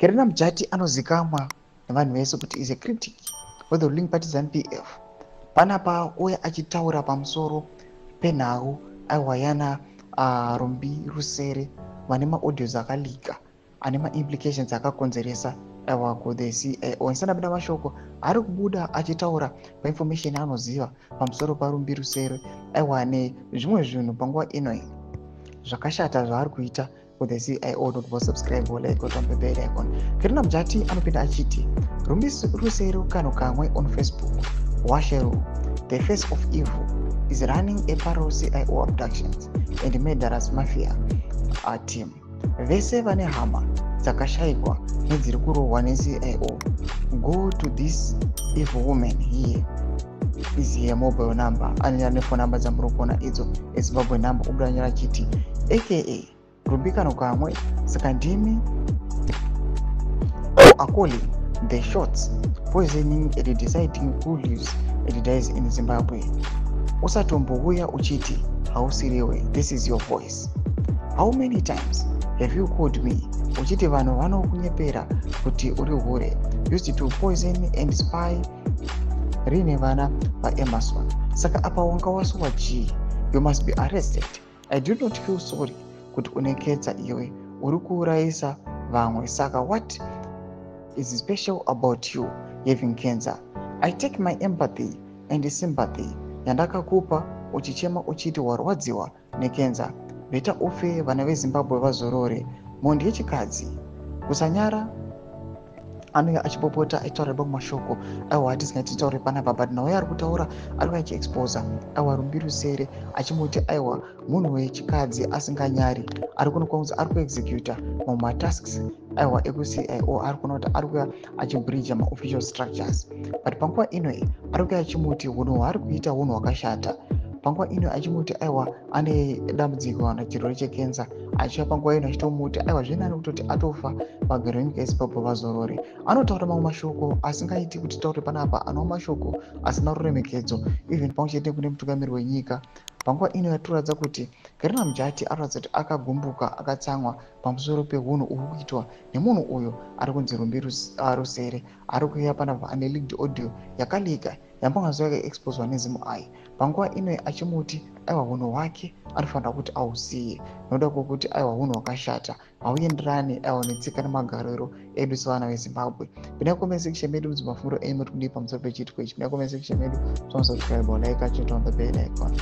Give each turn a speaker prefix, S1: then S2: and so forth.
S1: Kerena Mjati anozikamwa nevanhu vese kuti is a critic with the ruling party ZANU-PF. Panapa uya achitaura pamusoro penhau aiwayana Rumbi Rusere vane maaudios akalika ane maimplications akakonzeresa aiwa ku the CIO. Nsana mashoko ari kubuda achitaura painformation anoziva pamusoro paRumbi Rusere aiwa nezvimwe zvinhu panguva ino zvakashata zvaari kuita ku the CIO. Don't subscribe or like or turn the bell icon. Kerena Mjati anopinda achiti Rumbi Rusere kano kamwe on Facebook washeru the face of evil is running a parallel CIO abductions and murderous mafia team. Vese vane hama dzakashayikwa nedziri kurohwa neCIO, go to this evil woman here. Is here mobile number ane phone number dzamuri kuona idzo eZimbabwe number ubudanyira chiti aka Rumbi kano kamwe saka ndimi calling the shots poisoning and deciding who lives and dies in Zimbabwe. Usatombouya uchiti hausiriwe, this is your voice. How many times have you called me uchiti vanhu vanokunyepera kuti uri hure, used to poison and spy rine vana vaEmerson? Saka apa wanga wasuwa G, you must be arrested. I do not feel sorry kuti uneketsa iwe uri kuurayisa vamwe. Saka what is special about you having cancer? I take my empathy and sympathy yandakakupa uchichema uchiti warwadziwa necancer. Beta ufe vana veZimbabwe vazorore. Mondi yechikadzi kusanyara anouya achipopota aitaura pamashoko aiwa atisingataure panapa, but nawo ari kutaura ari achiexposa aiwa Rumbi Rusere achimuti aiwa munhu wechikadzi asinganyari ari kunokwanisa ari kuexecuta matasks aiwa ekuCIO, ari kuona kuti ari kuya achibridge maofficial structures, but panguva ino ari kuya achimuti hunhu hwaari kuita hunhu hwakashata. Panguva ino achimuti aiwa ane dambudziko kana chirwere chekenza, achiva panguva ino achitomuti aiwa zvinani kutoti atofa vagari venyika yeZimbabwe vazorore. Anotaura mamwe mashoko asingaiti kuti taure panapa, anova mashoko asina ruremekedzo even pamwe chete kune mutungamiri wenyika. Panguva ino yatoratidza kuti Kerena Mjati anoratidza kuti akagumbuka, akatsamwa pamusoro pehunhu uri kuitwa nemunhu uyo ari kunzi Rumbi Rusere, ari kuuya panapa ane leaked audio yakalika yambongazo yakaexposwa neZVAITWA. Panguva ino achimuti aiwa hunhu hwake anofanira kuti ausiye noda kwokuti aiwa hunhu hwakashata hauenderani aiwa netsika nemagariro edu sevana veZimbabwe. Pinda comment section medu kuti mafunguro enyu muri kudii pamusoro pechitiko ichi. Pinda comment section medu, subscribe or like, turn on the bell icon.